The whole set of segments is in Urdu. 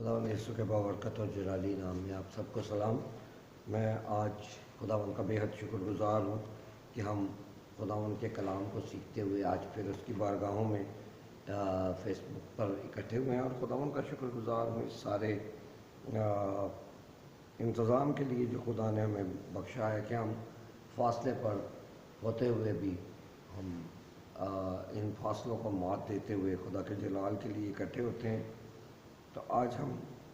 خداوند یسوع کے بابرکت اور جلالی نام میں آپ سب کو سلام۔ میں آج خداوند کا بے حد شکر گزار ہوں کہ ہم خداوند کے کلام کو سیکھتے ہوئے آج پھر اس کی بارگاہوں میں فیس بک پر اکٹھے ہوئے ہیں، اور خداوند کا شکر گزار ہوں اس سارے انتظام کے لیے جو خدا نے ہمیں بخشا ہے کہ ہم فاصلے پر ہوتے ہوئے بھی ہم ان فاصلوں کو مات دیتے ہوئے خدا کے جلال کے لیے اکٹھے ہوتے ہیں۔ تو آج ہم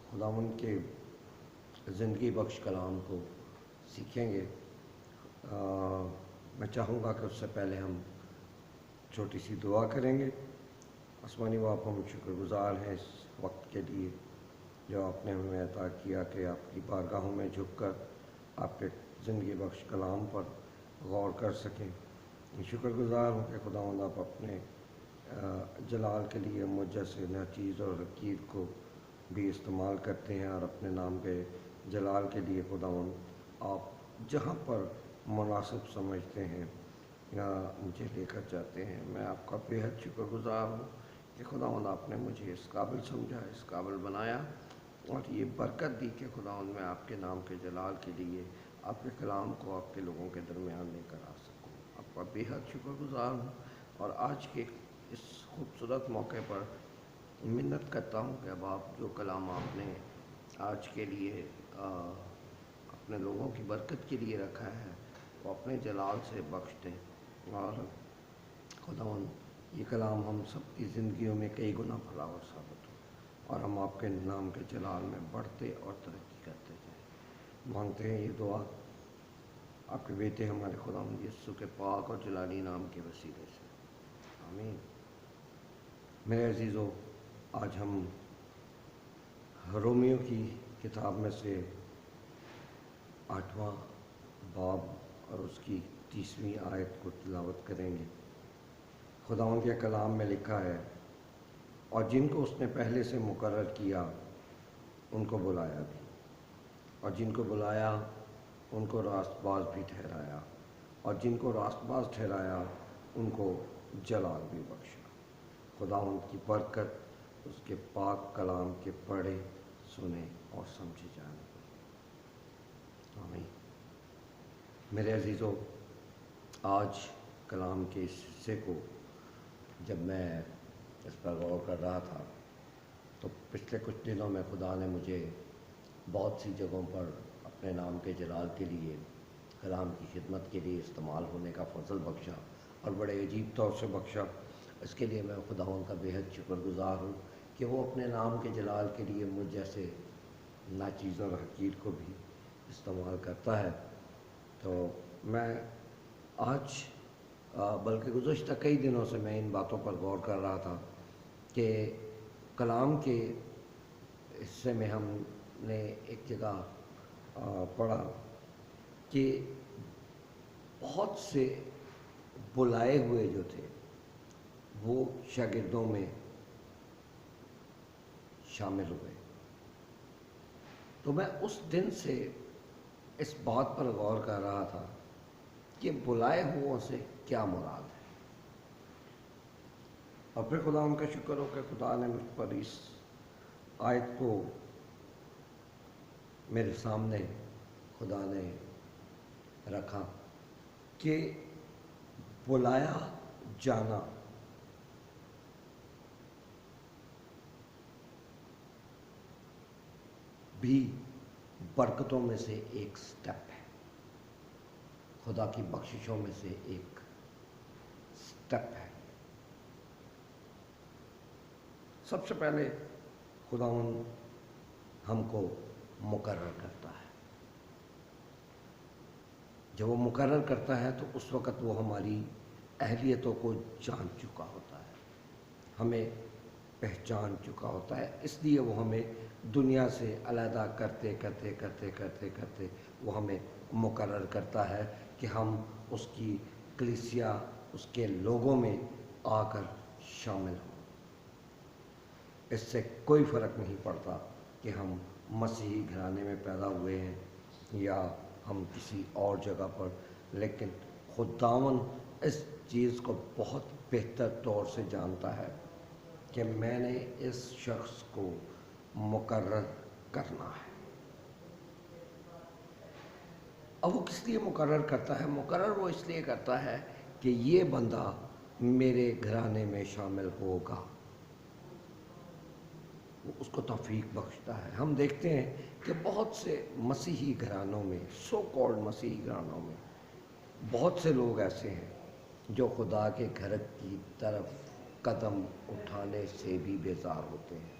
خداوند کے زندگی بخش کلام کو سیکھیں گے۔ میں چاہوں گا کہ اس سے پہلے ہم چھوٹی سی دعا کریں گے۔ آسمانی باپ، ہم شکر گزار ہیں اس وقت کے لیے جو آپ نے ہمیں عطا کیا کہ آپ کی بارگاہوں میں جھک کر آپ کے زندگی بخش کلام پر غور کر سکیں۔ شکر گزار ہوں کہ خداوند آپ اپنے جلال کے لیے مجھ جیسے ناچیز اور حقیر کو بھی استعمال کرتے ہیں، اور اپنے نام کے جلال کے لیے خداوند آپ جہاں پر مناسب سمجھتے ہیں مجھے لے کر جاتے ہیں۔ میں آپ کا بے حد شکر گزار ہوں کہ خداوند آپ نے مجھے اس قابل سمجھا، اس قابل بنایا اور یہ برکت دی کہ خداوند میں آپ کے نام کے جلال کے لیے آپ کے کلام کو آپ کے لوگوں کے درمیان لے کر آ سکوں۔ آپ کا بے حد شکر گزار ہوں، اور آج کے اس خوبصورت موقع پر منت کرتا ہوں کہ اب آپ جو کلام آپ نے آج کے لیے اپنے لوگوں کی برکت کے لیے رکھا ہے وہ اپنے جلال سے بخش دیں، اور خداوند یہ کلام ہم سب کی زندگیوں میں کئی گنا فلاور ثابت ہو، اور ہم آپ کے نام کے جلال میں بڑھتے اور ترقی کرتے جائیں۔ مانگتے ہیں یہ دعا آپ کے بیٹے ہمارے خداوند یسوع کے پاک اور جلالی نام کے وسیلے سے، آمین۔ میرے عزیزو، آج ہم رومیو کی کتاب میں سے 8واں باب اور اس کی 30ویں آیت کو تلاوت کریں گے۔ خداوند کے کلام میں لکھا ہے، اور جن کو اس نے پہلے سے مقرر کیا ان کو بلایا بھی، اور جن کو بلایا ان کو راست باز بھی ٹھہرایا، اور جن کو راست باز ٹھہرایا ان کو جلال بھی بخشا۔ خداوند کی برکت اس کے پاک کلام کے پڑھے سنے اور سمجھے جانے پر، آمین۔ میرے عزیزو، آج کلام کے اس حصے کو جب میں اس پر غور کر رہا تھا تو پچھلے کچھ دنوں میں خدا نے مجھے بہت سی جگہوں پر اپنے نام کے جلال کے لیے، کلام کی خدمت کے لیے استعمال ہونے کا فضل بخشا، اور بڑے عجیب طور سے بخشا۔ اس کے لیے میں خداوند کا بے حد شکر گزار ہوں کہ وہ اپنے نام کے جلال کے لیے مجھ جیسے ناچیز اور حقیر کو بھی استعمال کرتا ہے۔ تو میں آج بلکہ گزشتہ کئی دنوں سے میں ان باتوں پر غور کر رہا تھا کہ کلام کے حصے میں ہم نے ایک جگہ پڑھا کہ بہت سے بلائے ہوئے جو تھے وہ شاگردوں میں شامل ہوئے۔ تو میں اس دن سے اس بات پر غور کر رہا تھا کہ بلائے ہوئوں سے کیا مراد ہے، اور پھر خدا ان کا شکر ہو کہ خدا نے مجھ پر اس آیت کو میرے سامنے خدا نے رکھا کہ بلایا جانا بھی برکتوں میں سے ایک سٹیپ ہے، خدا کی بخششوں میں سے ایک سٹیپ ہے۔ سب سے پہلے خداوند ہم کو مقرر کرتا ہے۔ جب وہ مقرر کرتا ہے تو اس وقت وہ ہماری اہلیتوں کو جان چکا ہوتا ہے، ہمیں پہچان چکا ہوتا ہے، اس لیے وہ ہمیں دنیا سے علیحدہ کرتے کرتے کرتے کرتے کرتے وہ ہمیں مقرر کرتا ہے کہ ہم اس کی کلیسیا، اس کے لوگوں میں آ کر شامل ہوں۔ اس سے کوئی فرق نہیں پڑتا کہ ہم مسیحی گھرانے میں پیدا ہوئے ہیں یا ہم کسی اور جگہ پر، لیکن خداوند اس چیز کو بہت بہتر طور سے جانتا ہے کہ میں نے اس شخص کو مقرر کرنا ہے۔ اب وہ کس لیے مقرر کرتا ہے؟ مقرر وہ اس لیے کرتا ہے کہ یہ بندہ میرے گھرانے میں شامل ہوگا، وہ اس کو توفیق بخشتا ہے۔ ہم دیکھتے ہیں کہ بہت سے مسیحی گھرانوں میں، سو کالڈ مسیحی گھرانوں میں، بہت سے لوگ ایسے ہیں جو خدا کے گھر کی طرف قدم اٹھانے سے بھی بیزار ہوتے ہیں،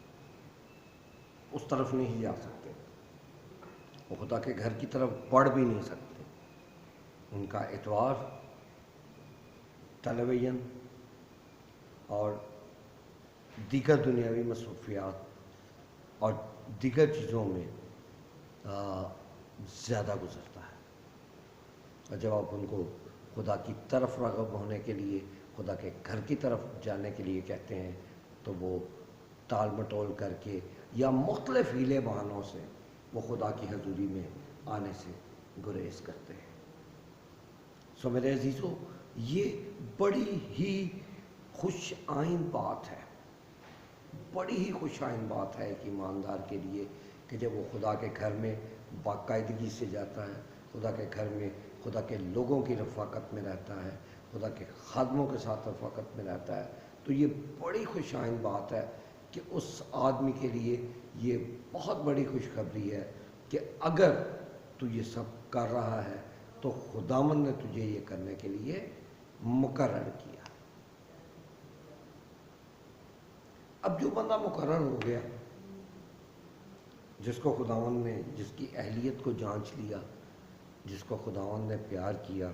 اس طرف نہیں جا سکتے، وہ خدا کے گھر کی طرف بڑھ بھی نہیں سکتے۔ ان کا اتوار ٹیلی ویژن اور دیگر دنیاوی مصروفیات اور دیگر چیزوں میں زیادہ گزرتا ہے، اور جب آپ ان کو خدا کی طرف راغب ہونے کے لیے، خدا کے گھر کی طرف جانے کے لیے کہتے ہیں تو وہ ٹال مٹول کر کے یا مختلف ہیلے بہانوں سے وہ خدا کی حضوری میں آنے سے گریز کرتے ہیں۔ سو میرے عزیزو، یہ بڑی ہی خوش آئند بات ہے، بڑی ہی خوش آئند بات ہے ایک ایماندار کے لیے کہ جب وہ خدا کے گھر میں باقاعدگی سے جاتا ہے، خدا کے گھر میں خدا کے لوگوں کی رفاقت میں رہتا ہے، خدا کے خادموں کے ساتھ رفاقت میں رہتا ہے، تو یہ بڑی خوش آئند بات ہے کہ اس آدمی کے لیے یہ بہت بڑی خوشخبری ہے کہ اگر تو یہ سب کر رہا ہے تو خداوند نے تجھے یہ کرنے کے لیے مقرر کیا۔ اب جو بندہ مقرر ہو گیا، جس کو خداوند نے، جس کی اہلیت کو جانچ لیا، جس کو خداوند نے پیار کیا،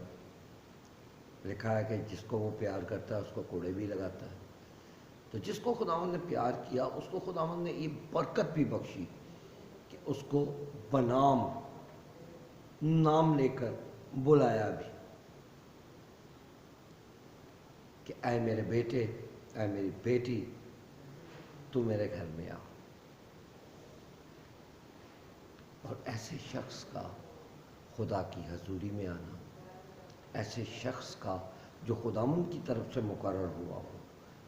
لکھا ہے کہ جس کو وہ پیار کرتا ہے اس کو کوڑے بھی لگاتا ہے، تو جس کو خداوند نے پیار کیا اس کو خداوند نے یہ برکت بھی بخشی کہ اس کو بنام نام لے کر بلایا بھی کہ اے میرے بیٹے، اے میری بیٹی، تو میرے گھر میں آ۔ اور ایسے شخص کا خدا کی حضوری میں آنا، ایسے شخص کا جو خداوند کی طرف سے مقرر ہوا ہو،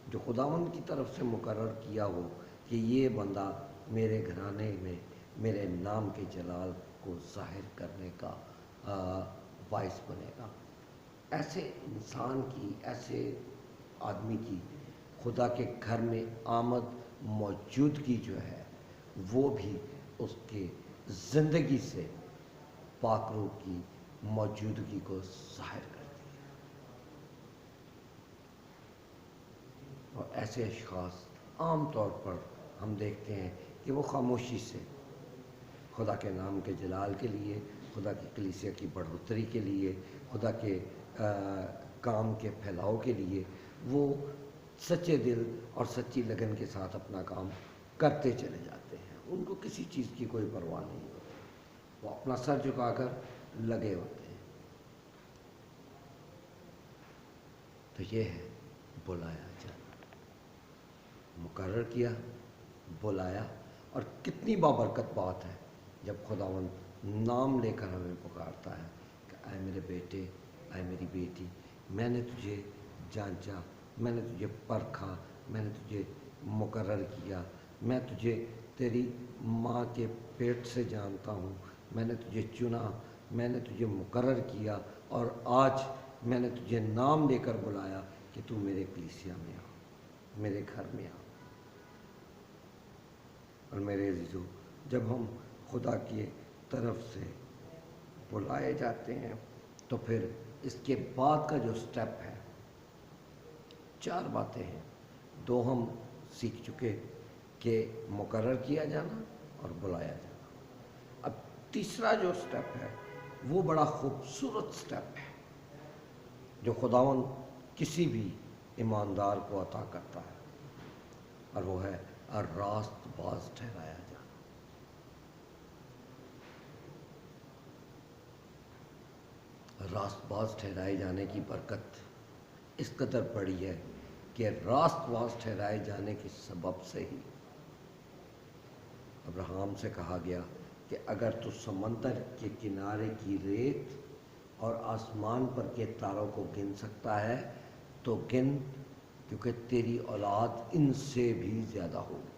جو خداوند کی طرف سے مقرر کیا ہو کہ یہ بندہ میرے گھرانے میں میرے نام کے جلال کو ظاہر کرنے کا باعث بنے گا، ایسے انسان کی، ایسے آدمی کی خدا کے گھر میں آمد، موجودگی جو ہے وہ بھی اس کے زندگی سے پاک روح کی موجودگی کو ظاہر کرتی ہے۔ اور ایسے اشخاص عام طور پر ہم دیکھتے ہیں کہ وہ خاموشی سے خدا کے نام کے جلال کے لیے، خدا کی کلیسیا کی بڑھوتری کے لیے، خدا کے کام کے پھیلاؤ کے لیے وہ سچے دل اور سچی لگن کے ساتھ اپنا کام کرتے چلے جاتے ہیں، ان کو کسی چیز کی کوئی پرواہ نہیں ہوتی، وہ اپنا سر جھکا کر لگے ہوتے ہیں۔ تو یہ ہے بلایا جانا، مقرر کیا، بلایا، اور کتنی بابرکت بات ہے جب خداوند نام لے کر ہمیں پکارتا ہے کہ اے میرے بیٹے، اے میری بیٹی، میں نے تجھے جانچا، میں نے تجھے پرکھا، میں نے تجھے مقرر کیا، میں تجھے تیری ماں کے پیٹ سے جانتا ہوں، میں نے تجھے چنا، میں نے تجھے مقرر کیا، اور آج میں نے تجھے نام لے کر بلایا کہ تو میرے کلیسیا میں آ، میرے گھر میں آ۔ اور میرے عزیزو، جب ہم خدا کی طرف سے بلائے جاتے ہیں تو پھر اس کے بعد کا جو سٹیپ ہے، 4 باتیں ہیں، 2 ہم سیکھ چکے کہ مقرر کیا جانا اور بلایا جانا۔ اب تیسرا جو سٹیپ ہے وہ بڑا خوبصورت سٹیپ ہے جو خداوند کسی بھی ایماندار کو عطا کرتا ہے، اور وہ ہے راست باز ٹھہرایا جانا۔ راست باز ٹھہرائے جانے کی برکت اس قدر بڑی ہے کہ راست باز ٹھہرائے جانے کے سبب سے ہی ابراہیم سے کہا گیا کہ اگر تو سمندر کے کنارے کی ریت اور آسمان پر کے تاروں کو گن سکتا ہے تو گن، کیونکہ تیری اولاد ان سے بھی زیادہ ہوگی۔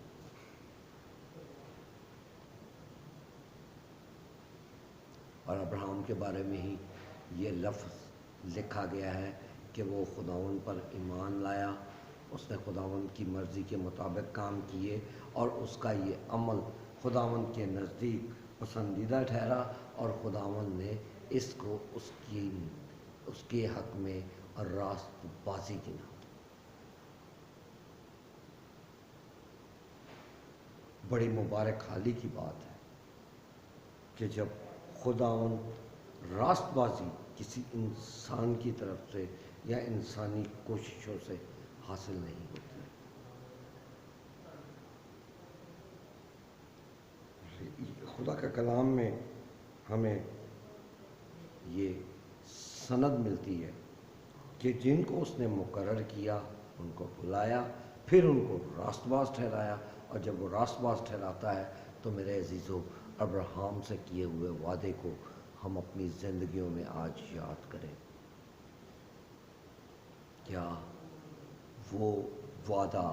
اور ابراہیم کے بارے میں ہی یہ لفظ لکھا گیا ہے کہ وہ خداوند پر ایمان لایا، اس نے خداوند کی مرضی کے مطابق کام کیے، اور اس کا یہ عمل خداوند کے نزدیک پسندیدہ ٹھہرا، اور خداوند نے اس کو اس کے حق میں راست بازی گنا۔ بڑی مبارک حالی کی بات ہے کہ جب خداوند راست بازی کسی انسان کی طرف سے یا انسانی کوششوں سے حاصل نہیں ہوتی۔ خدا کا کلام میں ہمیں یہ سند ملتی ہے کہ جن کو اس نے مقرر کیا ان کو بلایا، پھر ان کو راست باز ٹھہرایا، اور جب وہ راست باز ٹھہراتا ہے تو میرے عزیزو، ابراہیم سے کیے ہوئے وعدے کو ہم اپنی زندگیوں میں آج یاد کریں۔ کیا وہ وعدہ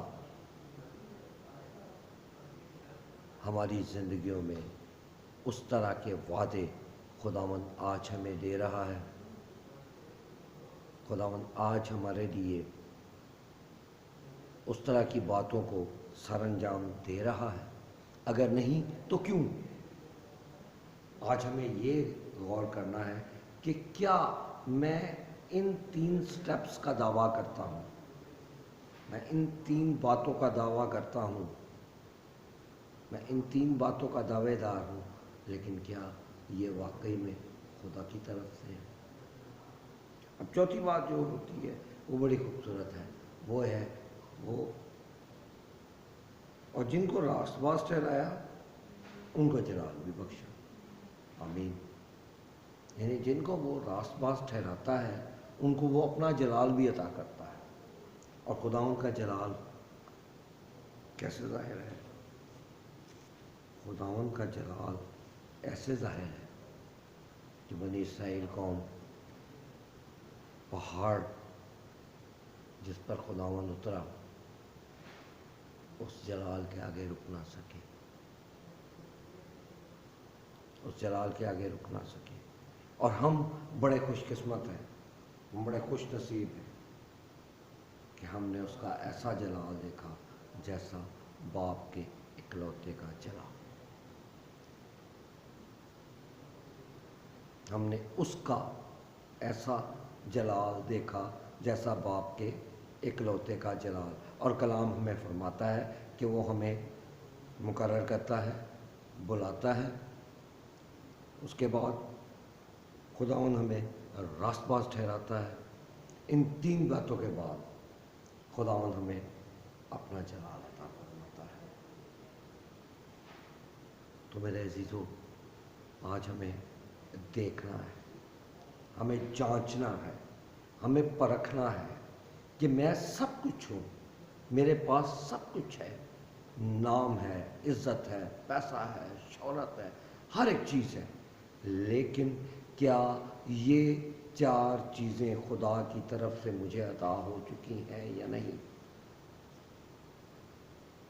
ہماری زندگیوں میں اس طرح کے وعدے خداوند آج ہمیں دے رہا ہے؟ خداوند آج ہمارے لیے اس طرح کی باتوں کو سر انجام دے رہا ہے؟ اگر نہیں تو کیوں؟ آج ہمیں یہ غور کرنا ہے کہ کیا میں ان 3 سٹیپس کا دعویٰ کرتا ہوں، میں ان 3 باتوں کا دعویٰ کرتا ہوں، میں ان 3 باتوں کا دعوے دار ہوں، لیکن کیا یہ واقعی میں خدا کی طرف سے ہے؟ اب چوتھی بات جو ہوتی ہے وہ بڑی خوبصورت ہے، وہ ہے اور جن کو راست باز ٹھہرایا ان کو جلال بھی بخشا۔ آمین۔ یعنی جن کو وہ راست باز ٹھہراتا ہے ان کو وہ اپنا جلال بھی عطا کرتا ہے۔ اور خداوند کا جلال کیسے ظاہر ہے؟ خداوند کا جلال ایسے ظاہر ہے کہ بنی اسرائیل قوم پہاڑ جس پر خداوند اترا اس جلال کے آگے رک نہ سکے، اس جلال کے آگے رک نہ سکے۔ اور ہم بڑے خوش قسمت ہیں، ہم بڑے خوش نصیب ہیں کہ ہم نے اس کا ایسا جلال دیکھا جیسا باپ کے اکلوتے کا جلال۔ ہم نے اس کا ایسا جلال دیکھا جیسا باپ کے اکلوتے کا جلال۔ اور کلام ہمیں فرماتا ہے کہ وہ ہمیں مقرر کرتا ہے، بلاتا ہے، اس کے بعد خداوند ہمیں راست باز ٹھہراتا ہے۔ ان 3 باتوں کے بعد خداوند ہمیں اپنا جلال عطا فرماتا ہے۔ تو میرے عزیزو، آج ہمیں دیکھنا ہے، ہمیں جانچنا ہے، ہمیں پرکھنا ہے کہ میں سب کچھ ہوں، میرے پاس سب کچھ ہے، نام ہے، عزت ہے، پیسہ ہے، شہرت ہے، ہر ایک چیز ہے، لیکن کیا یہ 4 چیزیں خدا کی طرف سے مجھے عطا ہو چکی ہیں یا نہیں؟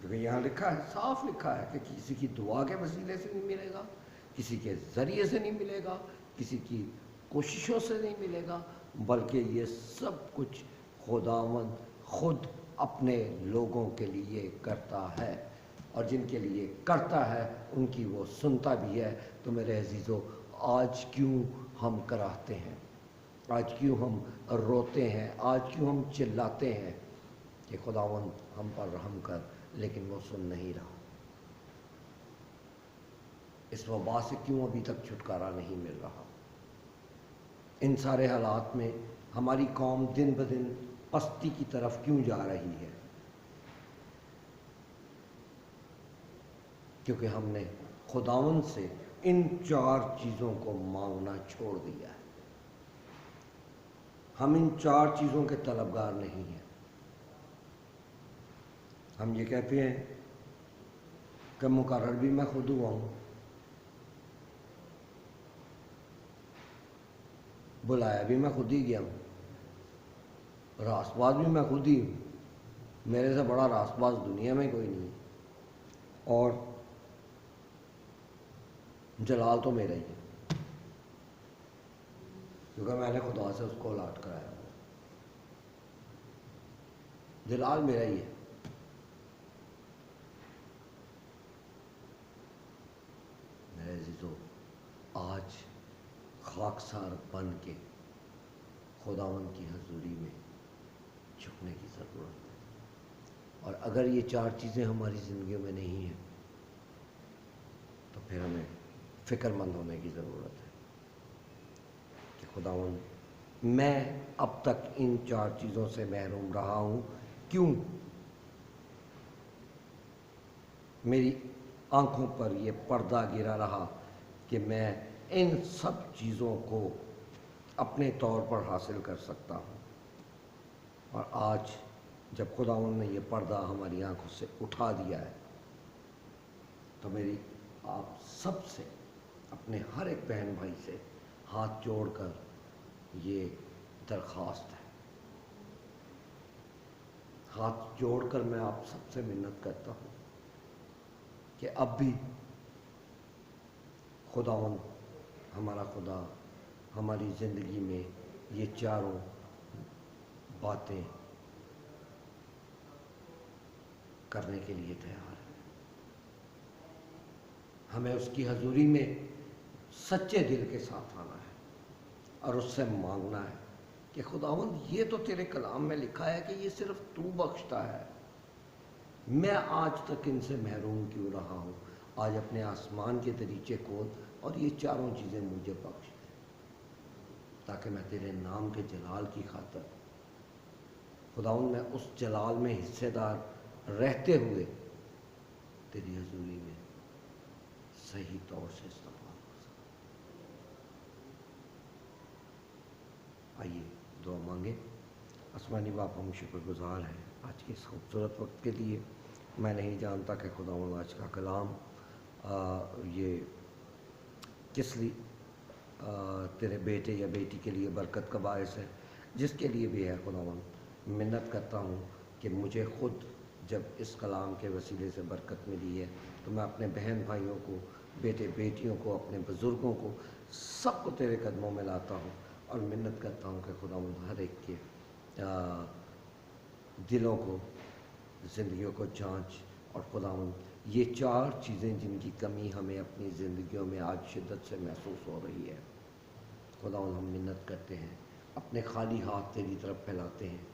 کیونکہ یہاں لکھا ہے، صاف لکھا ہے کہ کسی کی دعا کے وسیلے سے نہیں ملے گا، کسی کے ذریعے سے نہیں ملے گا، کسی کی کوششوں سے نہیں ملے گا، بلکہ یہ سب کچھ خداوند خود اپنے لوگوں کے لیے کرتا ہے، اور جن کے لیے کرتا ہے ان کی وہ سنتا بھی ہے۔ تو میرے عزیزو، آج کیوں ہم کراہتے ہیں، آج کیوں ہم روتے ہیں، آج کیوں ہم چلاتے ہیں کہ خداوند ہم پر رحم کر، لیکن وہ سن نہیں رہا؟ اس وبا سے کیوں ابھی تک چھٹکارا نہیں مل رہا؟ ان سارے حالات میں ہماری قوم دن بدن پستی کی طرف کیوں جا رہی ہے؟ کیونکہ ہم نے خداوند سے ان 4 چیزوں کو مانگنا چھوڑ دیا ہے۔ ہم ان 4 چیزوں کے طلبگار نہیں ہیں۔ ہم یہ کہتے ہیں کہ مقرر بھی میں خود ہوا ہوں، بلایا بھی میں خود ہی گیا ہوں، راست باز بھی میں خود ہی ہوں، میرے سے بڑا راست باز دنیا میں کوئی نہیں، اور جلال تو میرا ہی ہے۔ کیونکہ میں نے خدا سے اس کو الاٹ کرایا ہوا، جلال میرا ہی ہے۔ میرے عزیزو، آج خاکسار بن کے خداوند کی حضوری میں جھکنے کی ضرورت ہے، اور اگر یہ 4 چیزیں ہماری زندگیوں میں نہیں ہیں تو پھر ہمیں فکر مند ہونے کی ضرورت ہے کہ خداوند میں اب تک ان 4 چیزوں سے محروم رہا ہوں، کیوں؟ میری آنکھوں پر یہ پردہ گرا رہا کہ میں ان سب چیزوں کو اپنے طور پر حاصل کر سکتا ہوں، اور آج جب خداوند نے یہ پردہ ہماری آنکھوں سے اٹھا دیا ہے تو میری آپ سب سے، اپنے ہر ایک بہن بھائی سے ہاتھ جوڑ کر یہ درخواست ہے، ہاتھ جوڑ کر میں آپ سب سے منت کرتا ہوں کہ اب بھی خداوند ہمارا خدا ہماری زندگی میں یہ 4 باتیں کرنے کے لیے تیار ہے۔ ہمیں اس کی حضوری میں سچے دل کے ساتھ آنا ہے اور اس سے مانگنا ہے کہ خداوند یہ تو تیرے کلام میں لکھا ہے کہ یہ صرف تو بخشتا ہے، میں آج تک ان سے محروم کیوں رہا ہوں؟ آج اپنے آسمان کے دریچے کھول اور یہ 4 چیزیں مجھے بخش دے، تاکہ میں تیرے نام کے جلال کی خاطر خداوند میں اس جلال میں حصے دار رہتے ہوئے تیری حضوری میں صحیح طور سے استقبال ہو سکے۔ آئیے دعا مانگیں۔ آسمانی باپ، ہم شکر گزار ہیں آج کے اس خوبصورت وقت کے لیے۔ میں نہیں جانتا کہ خداوند آج کا کلام یہ کس لیے تیرے بیٹے یا بیٹی کے لیے برکت کا باعث ہے، جس کے لیے بھی ہے خداوند، منت کرتا ہوں کہ مجھے خود جب اس کلام کے وسیلے سے برکت ملی ہے تو میں اپنے بہن بھائیوں کو، بیٹے بیٹیوں کو، اپنے بزرگوں کو، سب کو تیرے قدموں میں لاتا ہوں اور منت کرتا ہوں کہ خداوند ہر ایک کے دلوں کو، زندگیوں کو جانچ، اور خداوند یہ 4 چیزیں جن کی کمی ہمیں اپنی زندگیوں میں آج شدت سے محسوس ہو رہی ہے، خداوند ہم منت کرتے ہیں، اپنے خالی ہاتھ تیری طرف پھیلاتے ہیں